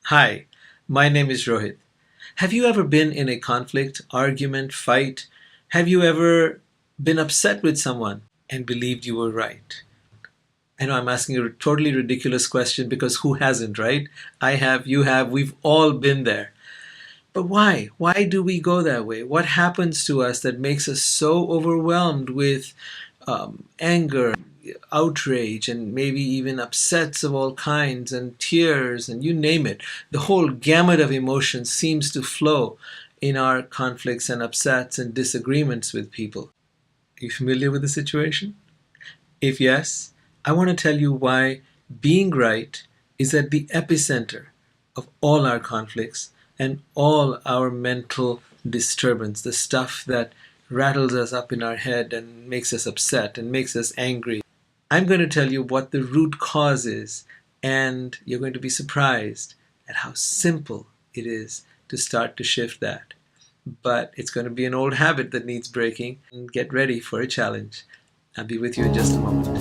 Hi, my name is Rohit. Have you ever been in a conflict, argument, fight? Have you ever been upset with someone and believed you were right? I know I'm asking a totally ridiculous question because who hasn't, right? I have, you have, we've all been there. But why? Why do we go that way? What happens to us that makes us so overwhelmed with anger, outrage, and maybe even upsets of all kinds, and tears, and you name it? The whole gamut of emotions seems to flow in our conflicts and upsets and disagreements with people. Are you familiar with the situation? If yes, I want to tell you why being right is at the epicenter of all our conflicts and all our mental disturbance, the stuff that rattles us up in our head and makes us upset and makes us angry. I'm going to tell you what the root cause is, and you're going to be surprised at how simple it is to start to shift that. But it's going to be an old habit that needs breaking, and get ready for a challenge. I'll be with you in just a moment.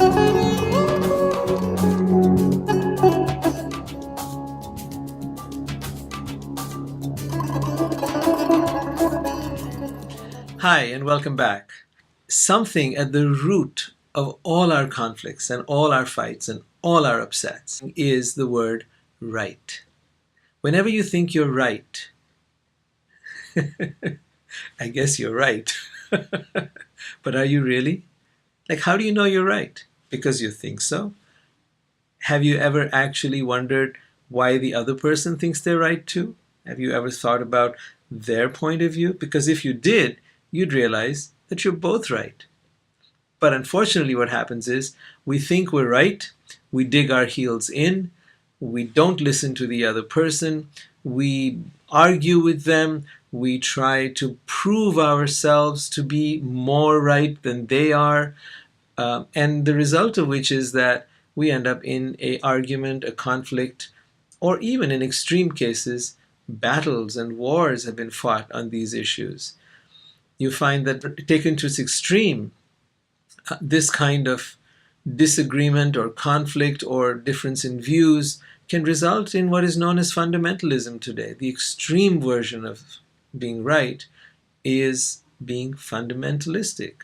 Hi, and welcome back. Something at the root of all our conflicts and all our fights and all our upsets is the word right. Whenever you think you're right, I guess you're right. But are you really? Like, how do you know you're right? Because you think so? Have you ever actually wondered why the other person thinks they're right too? Have you ever thought about their point of view? Because if you did, you'd realize that you're both right. But unfortunately, what happens is we think we're right, we dig our heels in, we don't listen to the other person, we argue with them, we try to prove ourselves to be more right than they are, and the result of which is that we end up in an argument, a conflict, or even in extreme cases, battles and wars have been fought on these issues. You find that taken to its extreme, this kind of disagreement or conflict or difference in views can result in what is known as fundamentalism today. The extreme version of being right is being fundamentalistic.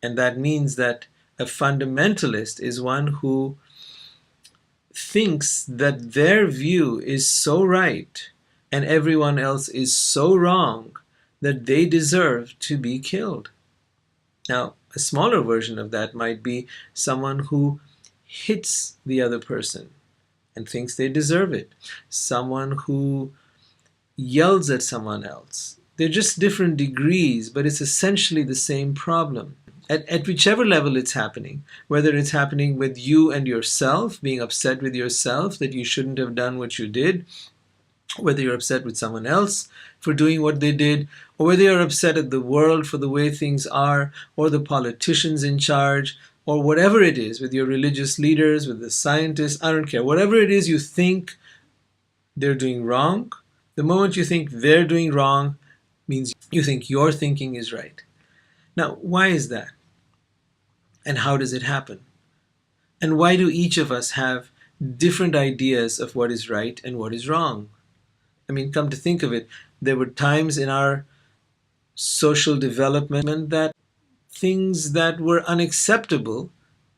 And that means that a fundamentalist is one who thinks that their view is so right and everyone else is so wrong that they deserve to be killed. Now, a smaller version of that might be someone who hits the other person and thinks they deserve it. Someone who yells at someone else. They're just different degrees, but it's essentially the same problem. At whichever level it's happening, whether it's happening with you and yourself, being upset with yourself that you shouldn't have done what you did, whether you're upset with someone else for doing what they did, or whether you're upset at the world for the way things are, or the politicians in charge, or whatever it is, with your religious leaders, with the scientists, I don't care. Whatever it is you think they're doing wrong, the moment you think they're doing wrong means you think your thinking is right. Now, why is that? And how does it happen? And why do each of us have different ideas of what is right and what is wrong? I mean, come to think of it, there were times in our social development that things that were unacceptable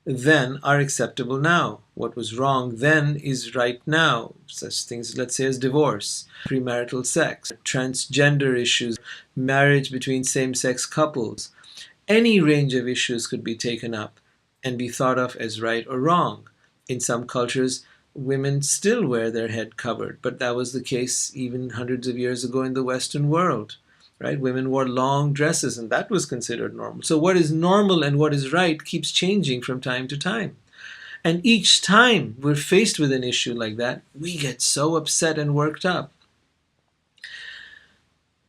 then are acceptable now. What was wrong then is right now. Such things, let's say, as divorce, premarital sex, transgender issues, marriage between same-sex couples. Any range of issues could be taken up and be thought of as right or wrong. In some cultures, women still wear their head covered, but that was the case even hundreds of years ago in the Western world. Right? Women wore long dresses, and that was considered normal. So what is normal and what is right keeps changing from time to time. And each time we're faced with an issue like that, we get so upset and worked up.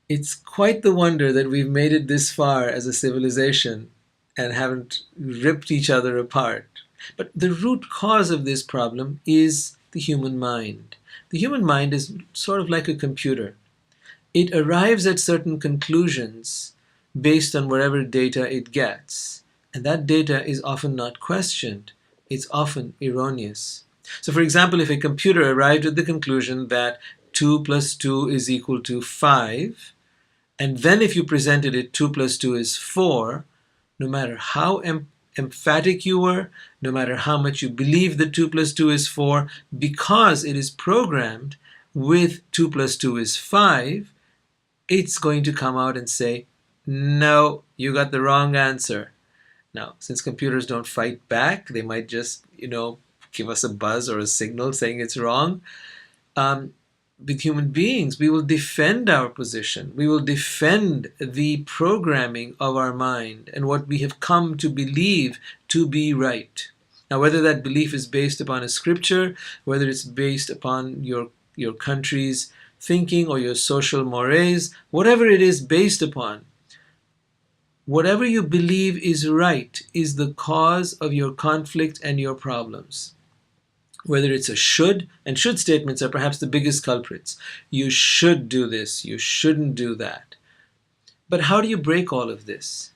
It's quite the wonder that we've made it this far as a civilization and haven't ripped each other apart. But the root cause of this problem is the human mind. The human mind is sort of like a computer. It arrives at certain conclusions based on whatever data it gets. And that data is often not questioned. It's often erroneous. So for example, if a computer arrived at the conclusion that 2 plus 2 is equal to 5, and then if you presented it 2 plus 2 is 4, no matter how emphatic you were, no matter how much you believe that 2 plus 2 is 4, because it is programmed with 2 plus 2 is 5, it's going to come out and say, no, you got the wrong answer. Now, since computers don't fight back, they might just, give us a buzz or a signal saying it's wrong. With human beings, we will defend our position. We will defend the programming of our mind and what we have come to believe to be right. Now, whether that belief is based upon a scripture, whether it's based upon your country's thinking or your social mores, whatever it is based upon, whatever you believe is right is the cause of your conflict and your problems. Whether it's a should, and should statements are perhaps the biggest culprits. You should do this, you shouldn't do that. But how do you break all of this?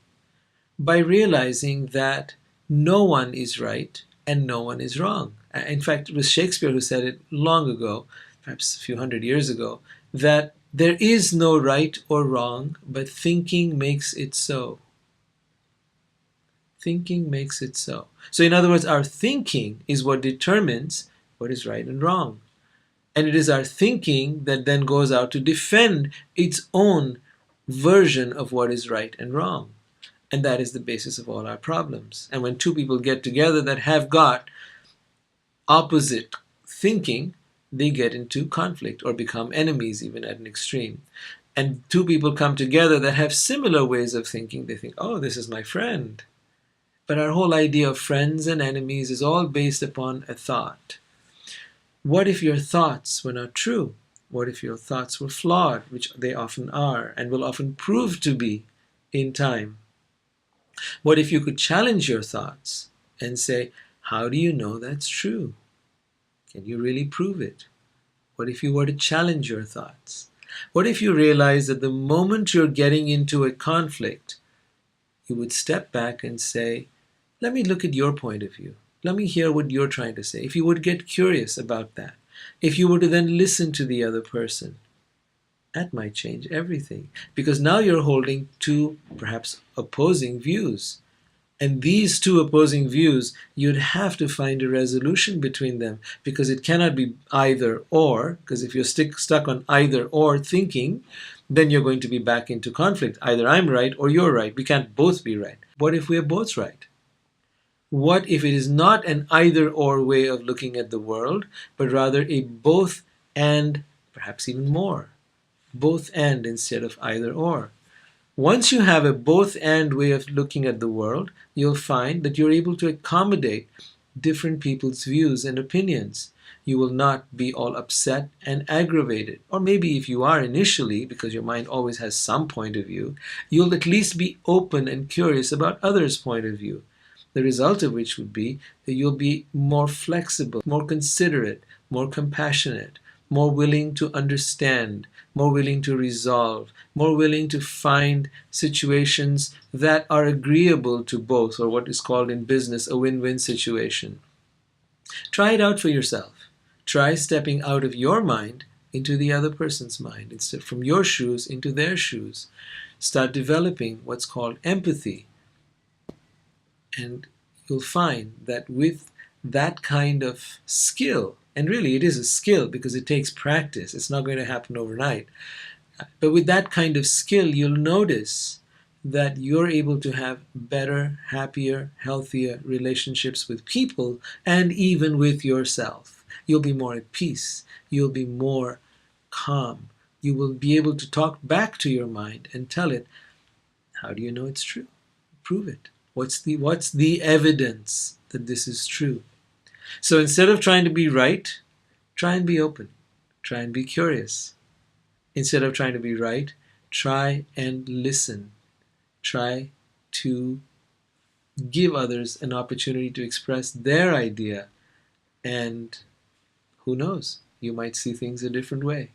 By realizing that no one is right and no one is wrong. In fact, it was Shakespeare who said it long ago, perhaps a few hundred years ago, that there is no right or wrong, but thinking makes it so. Thinking makes it so. So in other words, our thinking is what determines what is right and wrong. And it is our thinking that then goes out to defend its own version of what is right and wrong. And that is the basis of all our problems. And when two people get together that have got opposite thinking, they get into conflict or become enemies even at an extreme. And two people come together that have similar ways of thinking. They think, oh, this is my friend. But our whole idea of friends and enemies is all based upon a thought. What if your thoughts were not true? What if your thoughts were flawed, which they often are and will often prove to be in time? What if you could challenge your thoughts and say, how do you know that's true? Can you really prove it? What if you were to challenge your thoughts? What if you realize that the moment you're getting into a conflict, you would step back and say, let me look at your point of view. Let me hear what you're trying to say. If you would get curious about that, if you were to then listen to the other person, that might change everything. Because now you're holding two perhaps opposing views. And these two opposing views, you'd have to find a resolution between them, because it cannot be either or, because if you're stuck on either or thinking, then you're going to be back into conflict. Either I'm right or you're right. We can't both be right. What if we're both right? What if it is not an either or way of looking at the world, but rather a both and, perhaps even more, both and instead of either or? Once you have a both and way of looking at the world, you'll find that you're able to accommodate different people's views and opinions. You will not be all upset and aggravated. Or maybe if you are initially, because your mind always has some point of view, you'll at least be open and curious about others' point of view. The result of which would be that you'll be more flexible, more considerate, more compassionate, more willing to understand, more willing to resolve, more willing to find situations that are agreeable to both, or what is called in business a win-win situation. Try it out for yourself. Try stepping out of your mind into the other person's mind, instead from your shoes into their shoes. Start developing what's called empathy. And you'll find that with that kind of skill, and really it is a skill because it takes practice, it's not going to happen overnight, but with that kind of skill, you'll notice that you're able to have better, happier, healthier relationships with people and even with yourself. You'll be more at peace. You'll be more calm. You will be able to talk back to your mind and tell it, how do you know it's true? Prove it. What's the evidence that this is true? So instead of trying to be right, try and be open. Try and be curious. Instead of trying to be right, try and listen. Try to give others an opportunity to express their idea. And who knows, you might see things a different way.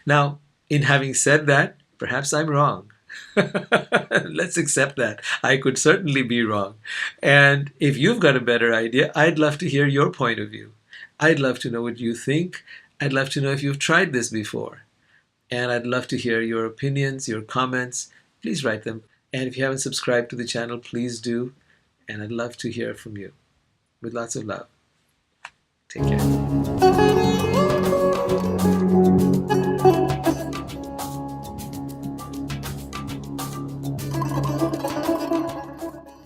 Now, in having said that, perhaps I'm wrong. Let's accept that. I could certainly be wrong. And if you've got a better idea, I'd love to hear your point of view. I'd love to know what you think. I'd love to know if you've tried this before. And I'd love to hear your opinions, your comments. Please write them. And if you haven't subscribed to the channel, please do. And I'd love to hear from you. With lots of love. Take care.